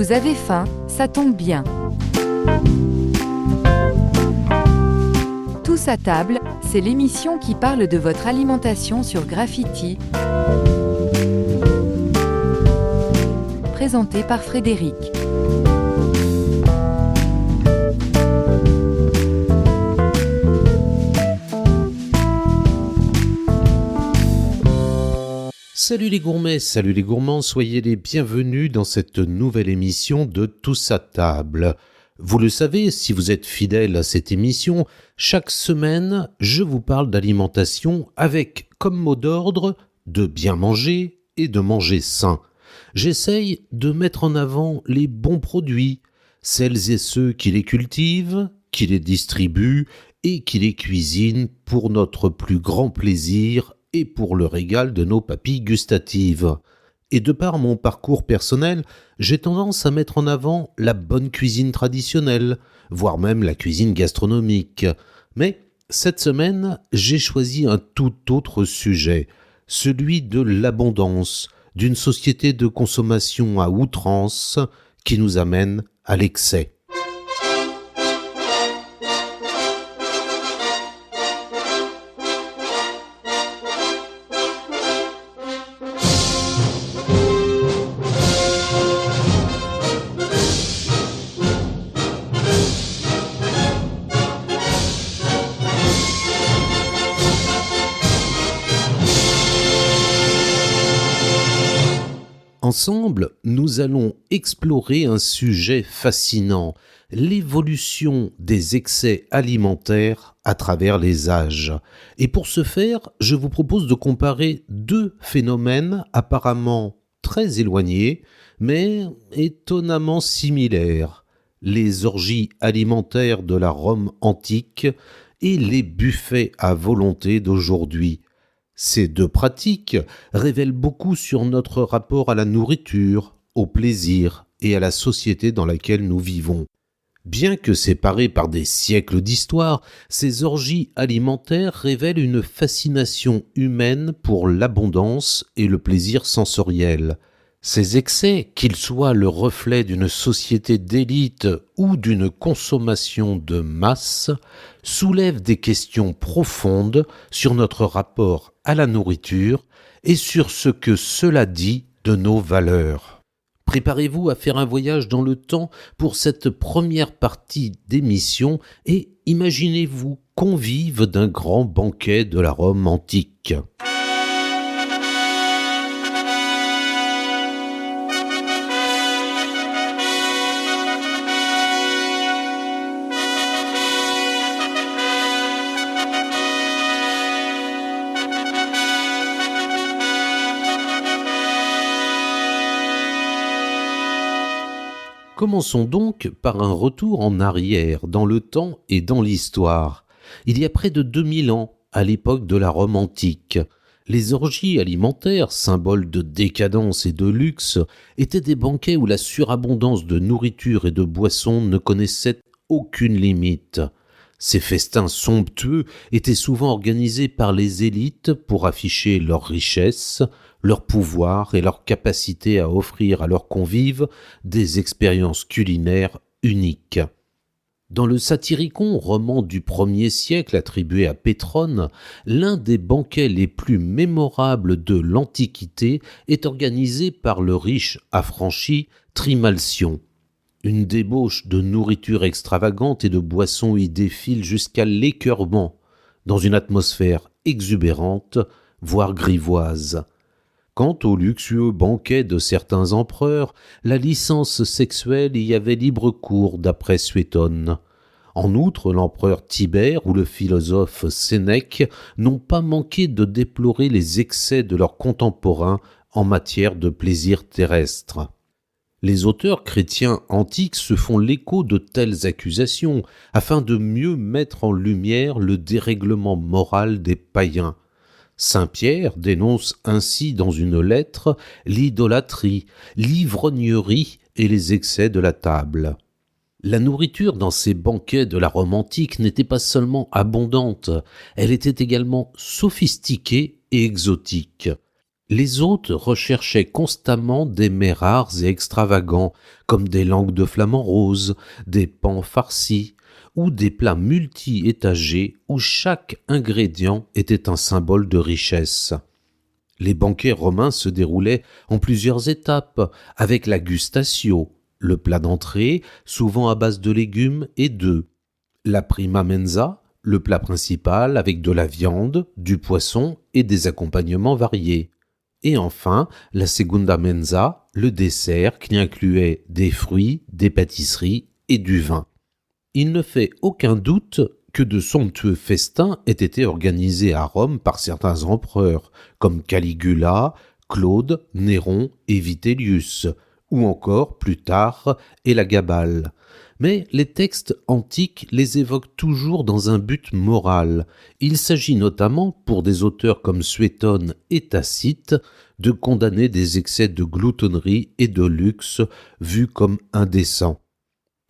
Vous avez faim, ça tombe bien. Tous à table, c'est l'émission qui parle de votre alimentation sur Graffiti. Présentée par Frédéric. Salut les gourmets, salut les gourmands, soyez les bienvenus dans cette nouvelle émission de Tous à table. Vous le savez, si vous êtes fidèles à cette émission, chaque semaine, je vous parle d'alimentation avec comme mot d'ordre de bien manger et de manger sain. J'essaye de mettre en avant les bons produits, celles et ceux qui les cultivent, qui les distribuent et qui les cuisinent pour notre plus grand plaisir et pour le régal de nos papilles gustatives. Et de par mon parcours personnel, j'ai tendance à mettre en avant la bonne cuisine traditionnelle, voire même la cuisine gastronomique. Mais cette semaine, j'ai choisi un tout autre sujet, celui de l'abondance, d'une société de consommation à outrance qui nous amène à l'excès. Ensemble, nous allons explorer un sujet fascinant, l'évolution des excès alimentaires à travers les âges. Et pour ce faire, je vous propose de comparer deux phénomènes apparemment très éloignés, mais étonnamment similaires. Les orgies alimentaires de la Rome antique et les buffets à volonté d'aujourd'hui. Ces deux pratiques révèlent beaucoup sur notre rapport à la nourriture, au plaisir et à la société dans laquelle nous vivons. Bien que séparées par des siècles d'histoire, ces orgies alimentaires révèlent une fascination humaine pour l'abondance et le plaisir sensoriel. Ces excès, qu'ils soient le reflet d'une société d'élite ou d'une consommation de masse, soulèvent des questions profondes sur notre rapport à la nourriture et sur ce que cela dit de nos valeurs. Préparez-vous à faire un voyage dans le temps pour cette première partie d'émission et imaginez-vous convives d'un grand banquet de la Rome antique. Commençons donc par un retour en arrière dans le temps et dans l'histoire. Il y a près de 2000 ans, à l'époque de la Rome antique, les orgies alimentaires, symboles de décadence et de luxe, étaient des banquets où la surabondance de nourriture et de boissons ne connaissait aucune limite. Ces festins somptueux étaient souvent organisés par les élites pour afficher leur richesse, leur pouvoir et leur capacité à offrir à leurs convives des expériences culinaires uniques. Dans le Satyricon, roman du 1er siècle attribué à Pétrone, l'un des banquets les plus mémorables de l'Antiquité est organisé par le riche affranchi Trimalcion. Une débauche de nourriture extravagante et de boissons y défile jusqu'à l'écœurement, dans une atmosphère exubérante, voire grivoise. Quant au luxueux banquet de certains empereurs, la licence sexuelle y avait libre cours d'après Suétone. En outre, l'empereur Tibère ou le philosophe Sénèque n'ont pas manqué de déplorer les excès de leurs contemporains en matière de plaisir terrestre. Les auteurs chrétiens antiques se font l'écho de telles accusations afin de mieux mettre en lumière le dérèglement moral des païens. Saint Pierre dénonce ainsi dans une lettre l'idolâtrie, l'ivrognerie et les excès de la table. La nourriture dans ces banquets de la Rome antique n'était pas seulement abondante, elle était également sophistiquée et exotique. Les hôtes recherchaient constamment des mets rares et extravagants, comme des langues de flamant rose, des pans farcis, ou des plats multi-étagés où chaque ingrédient était un symbole de richesse. Les banquets romains se déroulaient en plusieurs étapes, avec la gustatio, le plat d'entrée, souvent à base de légumes et d'œufs, la prima mensa, le plat principal avec de la viande, du poisson et des accompagnements variés. Et enfin, la segunda mensa, le dessert qui incluait des fruits, des pâtisseries et du vin. Il ne fait aucun doute que de somptueux festins aient été organisés à Rome par certains empereurs, comme Caligula, Claude, Néron et Vitellius, ou encore, plus tard, Élagabal. Mais les textes antiques les évoquent toujours dans un but moral. Il s'agit notamment, pour des auteurs comme Suétone et Tacite, de condamner des excès de gloutonnerie et de luxe vus comme indécents.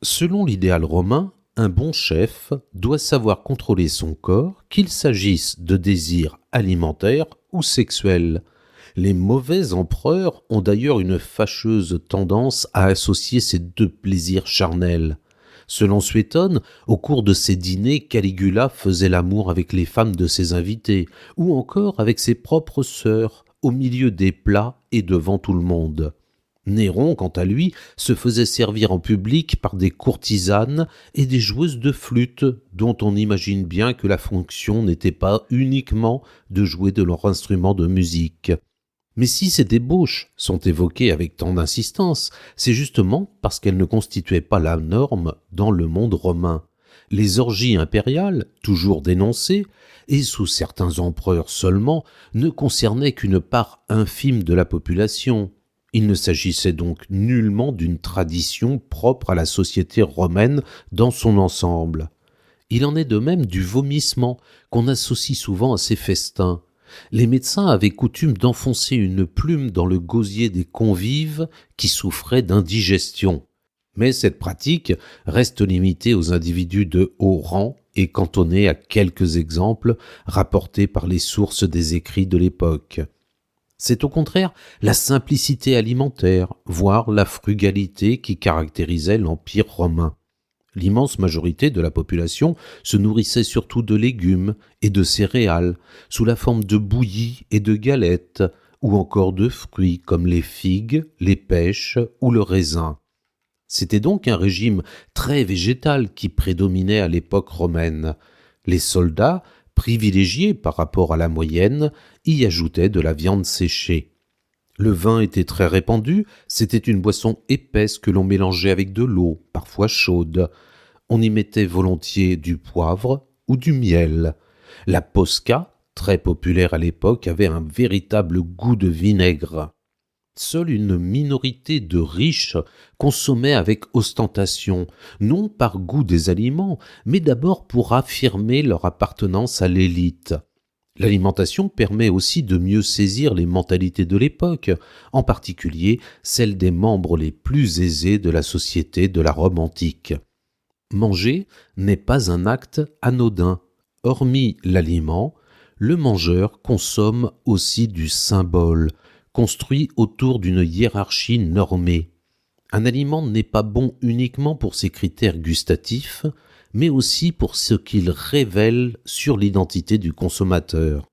Selon l'idéal romain, un bon chef doit savoir contrôler son corps, qu'il s'agisse de désirs alimentaires ou sexuels. Les mauvais empereurs ont d'ailleurs une fâcheuse tendance à associer ces deux plaisirs charnels. Selon Suétone, au cours de ses dîners, Caligula faisait l'amour avec les femmes de ses invités, ou encore avec ses propres sœurs, au milieu des plats et devant tout le monde. Néron, quant à lui, se faisait servir en public par des courtisanes et des joueuses de flûte, dont on imagine bien que la fonction n'était pas uniquement de jouer de leur instrument de musique. Mais si ces débauches sont évoquées avec tant d'insistance, c'est justement parce qu'elles ne constituaient pas la norme dans le monde romain. Les orgies impériales, toujours dénoncées, et sous certains empereurs seulement, ne concernaient qu'une part infime de la population. Il ne s'agissait donc nullement d'une tradition propre à la société romaine dans son ensemble. Il en est de même du vomissement, qu'on associe souvent à ces festins. Les médecins avaient coutume d'enfoncer une plume dans le gosier des convives qui souffraient d'indigestion. Mais cette pratique reste limitée aux individus de haut rang et cantonnée à quelques exemples rapportés par les sources des écrits de l'époque. C'est au contraire la simplicité alimentaire, voire la frugalité qui caractérisait l'Empire romain. L'immense majorité de la population se nourrissait surtout de légumes et de céréales, sous la forme de bouillies et de galettes, ou encore de fruits comme les figues, les pêches ou le raisin. C'était donc un régime très végétal qui prédominait à l'époque romaine. Les soldats, privilégiés par rapport à la moyenne, y ajoutaient de la viande séchée. Le vin était très répandu, c'était une boisson épaisse que l'on mélangeait avec de l'eau, parfois chaude. On y mettait volontiers du poivre ou du miel. La posca, très populaire à l'époque, avait un véritable goût de vinaigre. Seule une minorité de riches consommait avec ostentation, non par goût des aliments, mais d'abord pour affirmer leur appartenance à l'élite. L'alimentation permet aussi de mieux saisir les mentalités de l'époque, en particulier celles des membres les plus aisés de la société de la Rome antique. Manger n'est pas un acte anodin. Hormis l'aliment, le mangeur consomme aussi du symbole, construit autour d'une hiérarchie normée. Un aliment n'est pas bon uniquement pour ses critères gustatifs, mais aussi pour ce qu'il révèle sur l'identité du consommateur.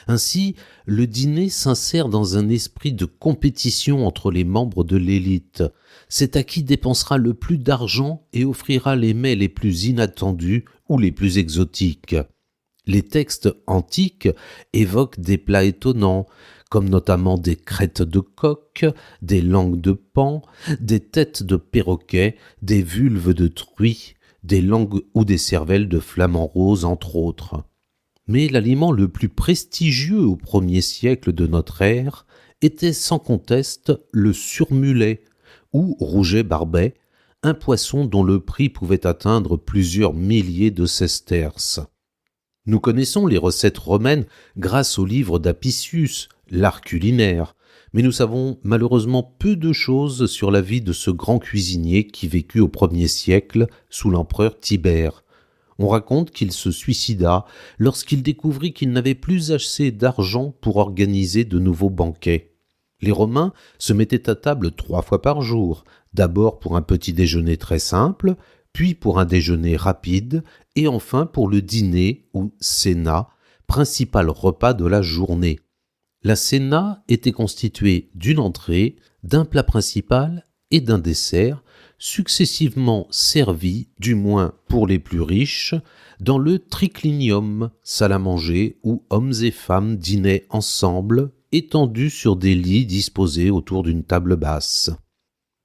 Ainsi, le dîner s'insère dans un esprit de compétition entre les membres de l'élite. C'est à qui dépensera le plus d'argent et offrira les mets les plus inattendus ou les plus exotiques. Les textes antiques évoquent des plats étonnants, comme notamment des crêtes de coq, des langues de paon, des têtes de perroquet, des vulves de truie, des langues ou des cervelles de flamant rose, entre autres. Mais l'aliment le plus prestigieux au 1er siècle de notre ère était sans conteste le surmulet, ou rouget-barbet, un poisson dont le prix pouvait atteindre plusieurs milliers de sesterces. Nous connaissons les recettes romaines grâce au livre d'Apicius, l'art culinaire, mais nous savons malheureusement peu de choses sur la vie de ce grand cuisinier qui vécut au 1er siècle sous l'empereur Tibère. On raconte qu'il se suicida lorsqu'il découvrit qu'il n'avait plus assez d'argent pour organiser de nouveaux banquets. Les Romains se mettaient à table 3 fois par jour, d'abord pour un petit déjeuner très simple, puis pour un déjeuner rapide, et enfin pour le dîner ou cena, principal repas de la journée. La cena était constituée d'une entrée, d'un plat principal et d'un dessert, successivement servis, du moins pour les plus riches, dans le triclinium, salle à manger où hommes et femmes dînaient ensemble, étendus sur des lits disposés autour d'une table basse.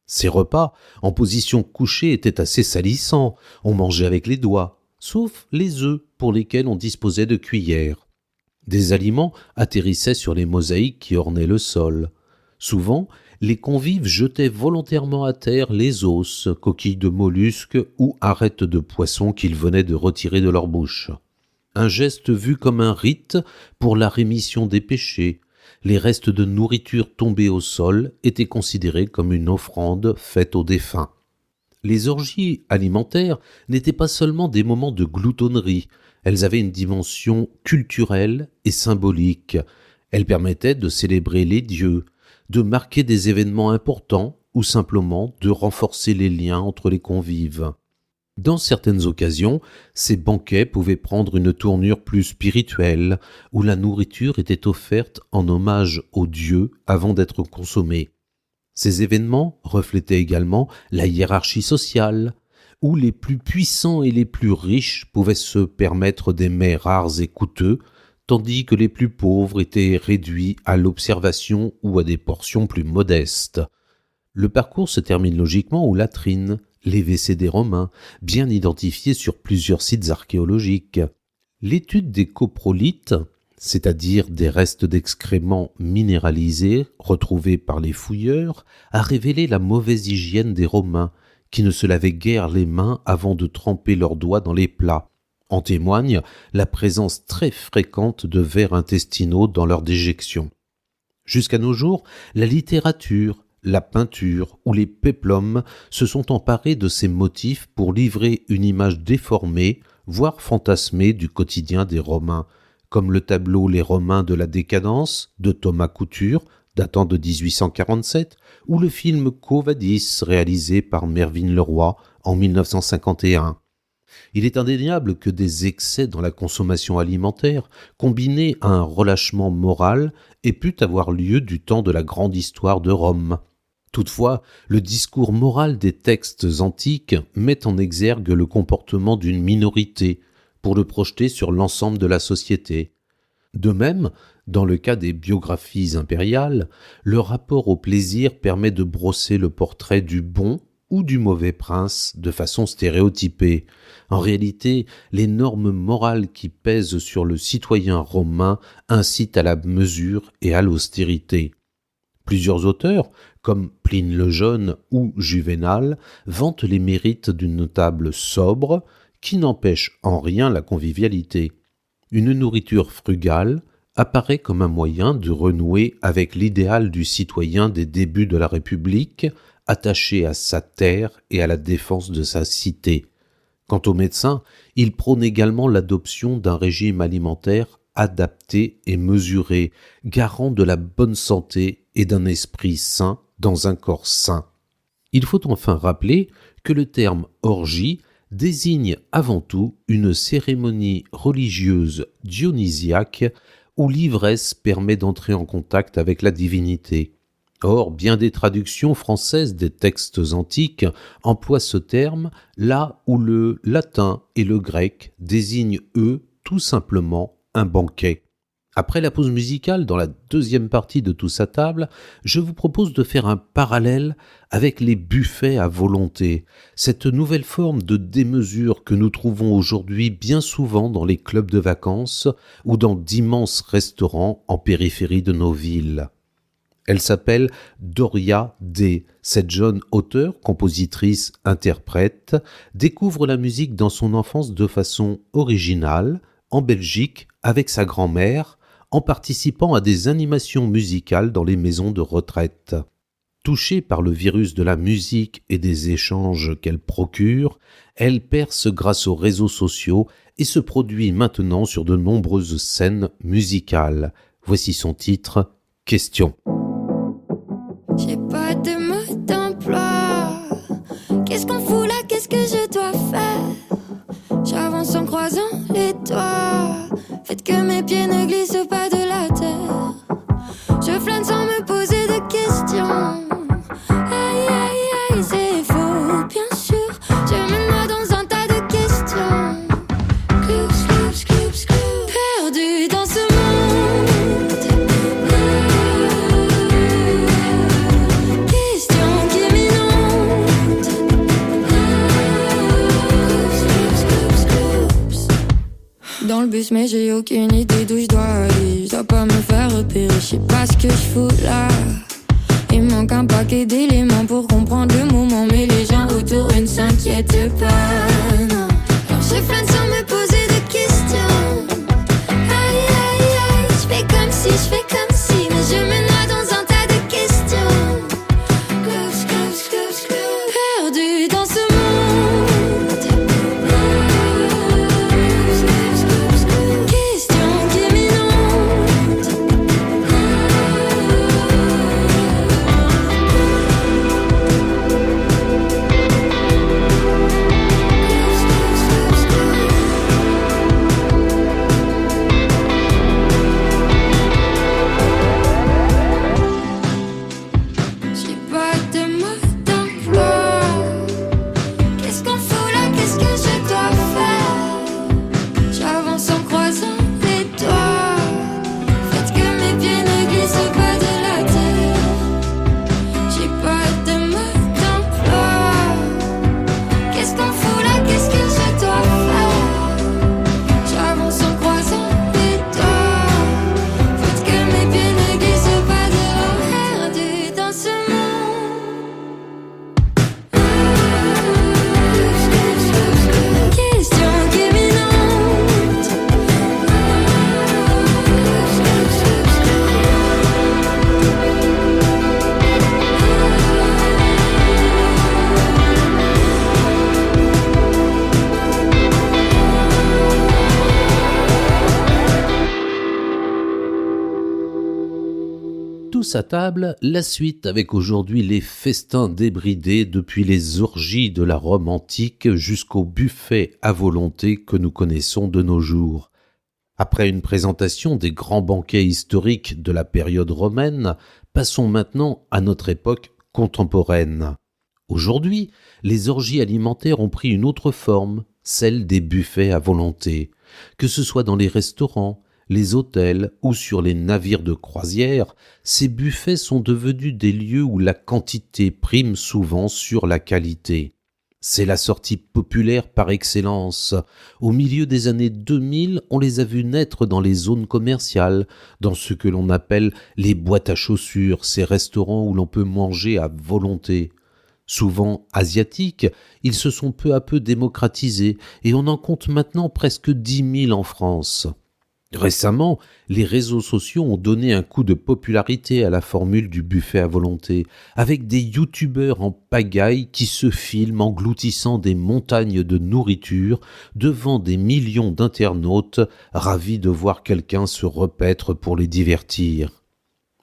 Ces repas, en position couchée, étaient assez salissants, on mangeait avec les doigts, sauf les œufs pour lesquels on disposait de cuillères. Des aliments atterrissaient sur les mosaïques qui ornaient le sol. Souvent, les convives jetaient volontairement à terre les os, coquilles de mollusques ou arêtes de poissons qu'ils venaient de retirer de leur bouche. Un geste vu comme un rite pour la rémission des péchés. Les restes de nourriture tombés au sol étaient considérés comme une offrande faite aux défunts. Les orgies alimentaires n'étaient pas seulement des moments de gloutonnerie, elles avaient une dimension culturelle et symbolique. Elles permettaient de célébrer les dieux, de marquer des événements importants ou simplement de renforcer les liens entre les convives. Dans certaines occasions, ces banquets pouvaient prendre une tournure plus spirituelle, où la nourriture était offerte en hommage aux dieux avant d'être consommée. Ces événements reflétaient également la hiérarchie sociale, où les plus puissants et les plus riches pouvaient se permettre des mets rares et coûteux, tandis que les plus pauvres étaient réduits à l'observation ou à des portions plus modestes. Le parcours se termine logiquement aux latrines, les WC des Romains, bien identifiés sur plusieurs sites archéologiques. L'étude des coprolites, c'est-à-dire des restes d'excréments minéralisés retrouvés par les fouilleurs, a révélé la mauvaise hygiène des Romains, qui ne se lavaient guère les mains avant de tremper leurs doigts dans les plats. En témoigne la présence très fréquente de vers intestinaux dans leur déjection. Jusqu'à nos jours, la littérature, la peinture ou les péplums se sont emparés de ces motifs pour livrer une image déformée, voire fantasmée du quotidien des Romains, comme le tableau Les Romains de la décadence de Thomas Couture, datant de 1847, ou le film Quo Vadis, réalisé par Mervyn Leroy en 1951. Il est indéniable que des excès dans la consommation alimentaire, combinés à un relâchement moral, aient pu avoir lieu du temps de la grande histoire de Rome. Toutefois, le discours moral des textes antiques met en exergue le comportement d'une minorité pour le projeter sur l'ensemble de la société. De même, dans le cas des biographies impériales, le rapport au plaisir permet de brosser le portrait du bon ou du mauvais prince de façon stéréotypée. En réalité, les normes morales qui pèsent sur le citoyen romain incitent à la mesure et à l'austérité. Plusieurs auteurs, comme Pline le Jeune ou Juvénal, vantent les mérites d'une table sobre qui n'empêche en rien la convivialité. Une nourriture frugale apparaît comme un moyen de renouer avec l'idéal du citoyen des débuts de la République, attaché à sa terre et à la défense de sa cité. Quant aux médecins, ils prônent également l'adoption d'un régime alimentaire adapté et mesuré, garant de la bonne santé et d'un esprit sain dans un corps sain. Il faut enfin rappeler que le terme orgie désigne avant tout une cérémonie religieuse dionysiaque où l'ivresse permet d'entrer en contact avec la divinité. Or, bien des traductions françaises des textes antiques emploient ce terme là où le latin et le grec désignent, eux, tout simplement un banquet. Après la pause musicale, dans la deuxième partie de Tous à table, je vous propose de faire un parallèle avec les buffets à volonté, cette nouvelle forme de démesure que nous trouvons aujourd'hui bien souvent dans les clubs de vacances ou dans d'immenses restaurants en périphérie de nos villes. Elle s'appelle Doria Day. Cette jeune auteure, compositrice, interprète, découvre la musique dans son enfance de façon originale, en Belgique, avec sa grand-mère, en participant à des animations musicales dans les maisons de retraite. Touchée par le virus de la musique et des échanges qu'elle procure, elle perce grâce aux réseaux sociaux et se produit maintenant sur de nombreuses scènes musicales. Voici son titre, Question. J'ai pas de mode d'emploi. Qu'est-ce qu'on fout là? Qu'est-ce que je dois faire? J'avance en croisant les doigts. Faites que mes pieds ne glissent pas de la terre. Je flâne sans me poser de questions. Aïe aïe aïe, c'est faux, bien sûr. Je me noie dans un tas de questions. Clou, clou, clou, clou. Perdu dans ce monde. Question qui m'inonde. Dans le bus mais j'ai aucune idée d'où je dois aller. Je dois pas me faire repérer, je sais pas ce que je fous là. Il manque un paquet d'éléments pour comprendre le moment, mais les gens autour ne s'inquiètent pas, non. Alors je flâne sans me poser de questions. Aïe aïe aïe, je fais comme si, mais je me noie dans un tas de questions. Close, close, close, close. Perdu dans ce monde. Question qui m'inonde. J'ai pas de mode d'emploi. Qu'est-ce qu'on fout là? Qu'est-ce que je dois faire? J'avance en croisant les doigts. Faites que mes pieds ne glissent pas de la terre. J'ai pas de mode d'emploi. Qu'est-ce qu'on fout là? Qu'est-ce que je dois faire? J'avance en croisant les doigts. Faites que mes pieds ne glissent pas de la terre. Perdu dans ce monde. Question qui m'inonde. Tous à table, la suite avec aujourd'hui les festins débridés depuis les orgies de la Rome antique jusqu'au buffet à volonté que nous connaissons de nos jours. Après une présentation des grands banquets historiques de la période romaine, passons maintenant à notre époque contemporaine. Aujourd'hui, les orgies alimentaires ont pris une autre forme, celle des buffets à volonté. Que ce soit dans les restaurants, les hôtels ou sur les navires de croisière, ces buffets sont devenus des lieux où la quantité prime souvent sur la qualité. C'est la sortie populaire par excellence. Au milieu des années 2000, on les a vus naître dans les zones commerciales, dans ce que l'on appelle les boîtes à chaussures, ces restaurants où l'on peut manger à volonté. Souvent asiatiques, ils se sont peu à peu démocratisés et on en compte maintenant presque 10 000 en France. Récemment, les réseaux sociaux ont donné un coup de popularité à la formule du buffet à volonté, avec des youtubeurs en pagaille qui se filment engloutissant des montagnes de nourriture devant des millions d'internautes ravis de voir quelqu'un se repaître pour les divertir.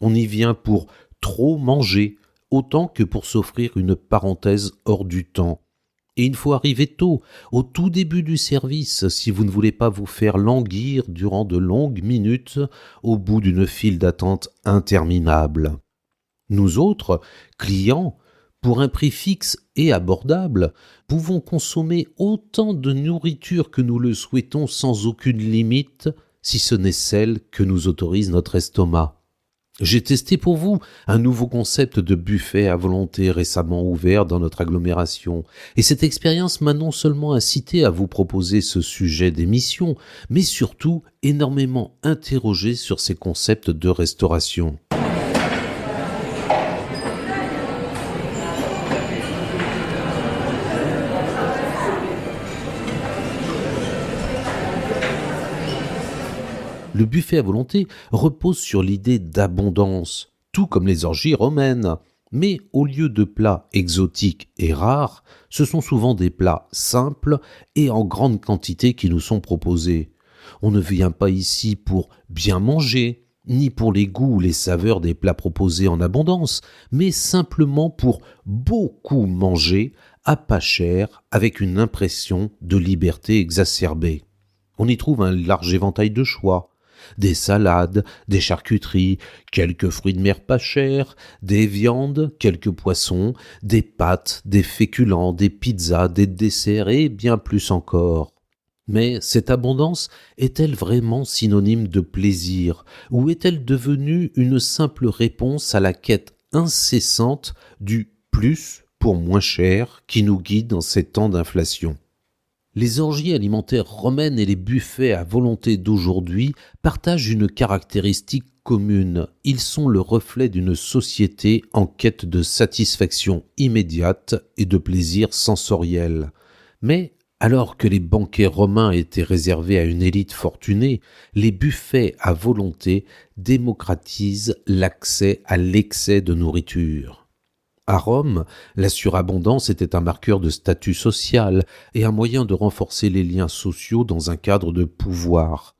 On y vient pour trop manger, autant que pour s'offrir une parenthèse hors du temps. Et il faut arriver tôt, au tout début du service, si vous ne voulez pas vous faire languir durant de longues minutes au bout d'une file d'attente interminable. Nous autres, clients, pour un prix fixe et abordable, pouvons consommer autant de nourriture que nous le souhaitons sans aucune limite, si ce n'est celle que nous autorise notre estomac. J'ai testé pour vous un nouveau concept de buffet à volonté récemment ouvert dans notre agglomération, et cette expérience m'a non seulement incité à vous proposer ce sujet d'émission, mais surtout énormément interrogé sur ces concepts de restauration. Le buffet à volonté repose sur l'idée d'abondance, tout comme les orgies romaines. Mais au lieu de plats exotiques et rares, ce sont souvent des plats simples et en grande quantité qui nous sont proposés. On ne vient pas ici pour bien manger, ni pour les goûts ou les saveurs des plats proposés en abondance, mais simplement pour beaucoup manger à pas cher avec une impression de liberté exacerbée. On y trouve un large éventail de choix. Des salades, des charcuteries, quelques fruits de mer pas chers, des viandes, quelques poissons, des pâtes, des féculents, des pizzas, des desserts et bien plus encore. Mais cette abondance est-elle vraiment synonyme de plaisir ou est-elle devenue une simple réponse à la quête incessante du plus pour moins cher qui nous guide dans ces temps d'inflation? Les orgies alimentaires romaines et les buffets à volonté d'aujourd'hui partagent une caractéristique commune. Ils sont le reflet d'une société en quête de satisfaction immédiate et de plaisir sensoriel. Mais alors que les banquets romains étaient réservés à une élite fortunée, les buffets à volonté démocratisent l'accès à l'excès de nourriture. À Rome, la surabondance était un marqueur de statut social et un moyen de renforcer les liens sociaux dans un cadre de pouvoir.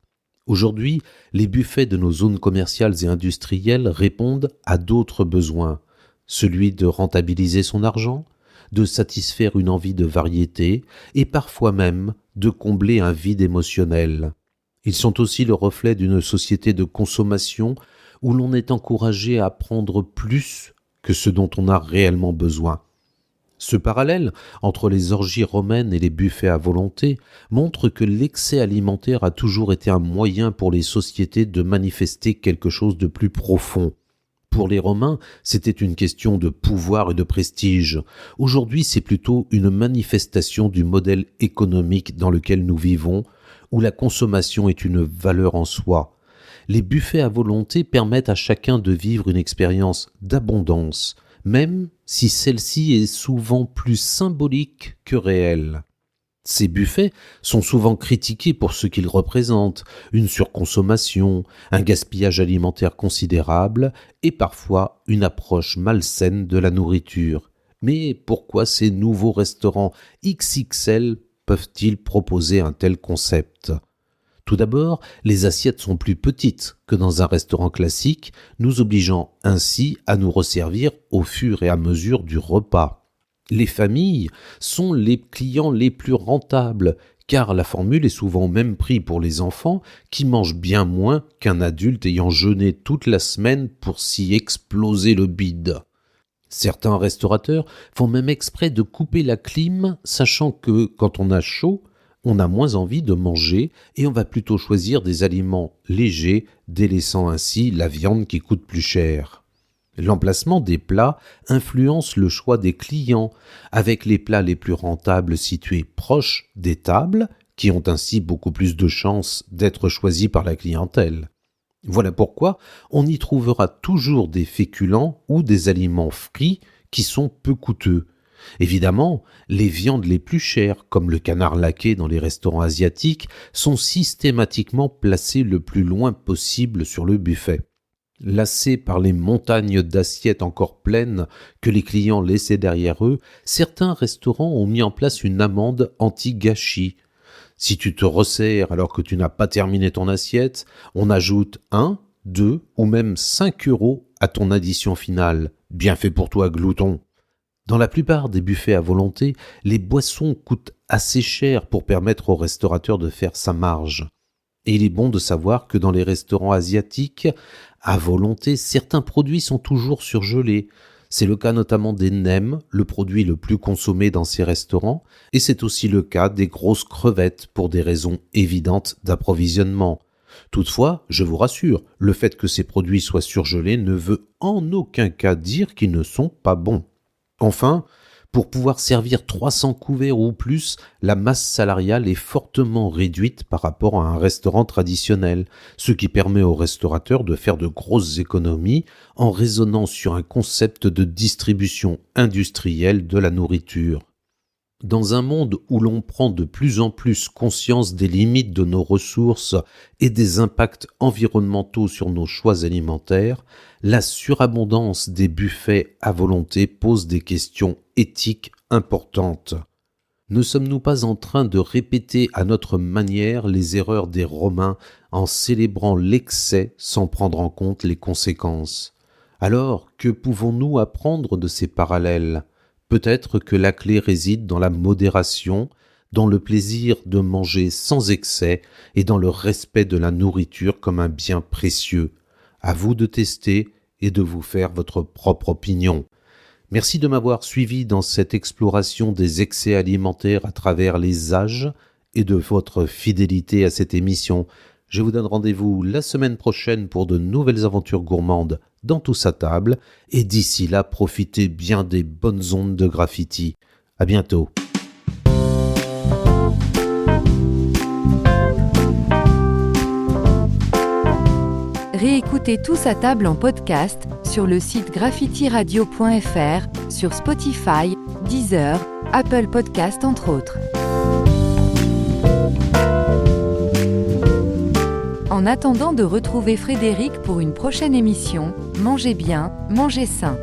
Aujourd'hui, les buffets de nos zones commerciales et industrielles répondent à d'autres besoins, celui de rentabiliser son argent, de satisfaire une envie de variété et parfois même de combler un vide émotionnel. Ils sont aussi le reflet d'une société de consommation où l'on est encouragé à prendre plus que ce dont on a réellement besoin. Ce parallèle entre les orgies romaines et les buffets à volonté montre que l'excès alimentaire a toujours été un moyen pour les sociétés de manifester quelque chose de plus profond. Pour les Romains, c'était une question de pouvoir et de prestige. Aujourd'hui, c'est plutôt une manifestation du modèle économique dans lequel nous vivons, où la consommation est une valeur en soi. Les buffets à volonté permettent à chacun de vivre une expérience d'abondance, même si celle-ci est souvent plus symbolique que réelle. Ces buffets sont souvent critiqués pour ce qu'ils représentent, une surconsommation, un gaspillage alimentaire considérable et parfois une approche malsaine de la nourriture. Mais pourquoi ces nouveaux restaurants XXL peuvent-ils proposer un tel concept ? Tout d'abord, les assiettes sont plus petites que dans un restaurant classique, nous obligeant ainsi à nous resservir au fur et à mesure du repas. Les familles sont les clients les plus rentables, car la formule est souvent au même prix pour les enfants qui mangent bien moins qu'un adulte ayant jeûné toute la semaine pour s'y exploser le bide. Certains restaurateurs font même exprès de couper la clim, sachant que quand on a chaud, on a moins envie de manger et on va plutôt choisir des aliments légers, délaissant ainsi la viande qui coûte plus cher. L'emplacement des plats influence le choix des clients, avec les plats les plus rentables situés proches des tables, qui ont ainsi beaucoup plus de chances d'être choisis par la clientèle. Voilà pourquoi on y trouvera toujours des féculents ou des aliments frits qui sont peu coûteux. Évidemment, les viandes les plus chères, comme le canard laqué dans les restaurants asiatiques, sont systématiquement placées le plus loin possible sur le buffet. Lassés par les montagnes d'assiettes encore pleines que les clients laissaient derrière eux, certains restaurants ont mis en place une amende anti-gâchis. Si tu te resserres alors que tu n'as pas terminé ton assiette, on ajoute 1, 2 ou même 5 € à ton addition finale. Bien fait pour toi, glouton. Dans la plupart des buffets à volonté, les boissons coûtent assez cher pour permettre au restaurateur de faire sa marge. Et il est bon de savoir que dans les restaurants asiatiques, à volonté, certains produits sont toujours surgelés. C'est le cas notamment des nems, le produit le plus consommé dans ces restaurants, et c'est aussi le cas des grosses crevettes pour des raisons évidentes d'approvisionnement. Toutefois, je vous rassure, le fait que ces produits soient surgelés ne veut en aucun cas dire qu'ils ne sont pas bons. Enfin, pour pouvoir servir 300 couverts ou plus, la masse salariale est fortement réduite par rapport à un restaurant traditionnel, ce qui permet aux restaurateurs de faire de grosses économies en raisonnant sur un concept de distribution industrielle de la nourriture. Dans un monde où l'on prend de plus en plus conscience des limites de nos ressources et des impacts environnementaux sur nos choix alimentaires, la surabondance des buffets à volonté pose des questions éthiques importantes. Ne sommes-nous pas en train de répéter à notre manière les erreurs des Romains en célébrant l'excès sans prendre en compte les conséquences ? Alors, que pouvons-nous apprendre de ces parallèles ? Peut-être que la clé réside dans la modération, dans le plaisir de manger sans excès et dans le respect de la nourriture comme un bien précieux. À vous de tester et de vous faire votre propre opinion. Merci de m'avoir suivi dans cette exploration des excès alimentaires à travers les âges et de votre fidélité à cette émission. Je vous donne rendez-vous la semaine prochaine pour de nouvelles aventures gourmandes dans Tous à table, et d'ici là, profitez bien des bonnes ondes de Graffiti. À bientôt. Réécoutez Tous à table en podcast sur le site graffitiradio.fr, sur Spotify, Deezer, Apple Podcast entre autres. En attendant de retrouver Frédéric pour une prochaine émission, mangez bien, mangez sain.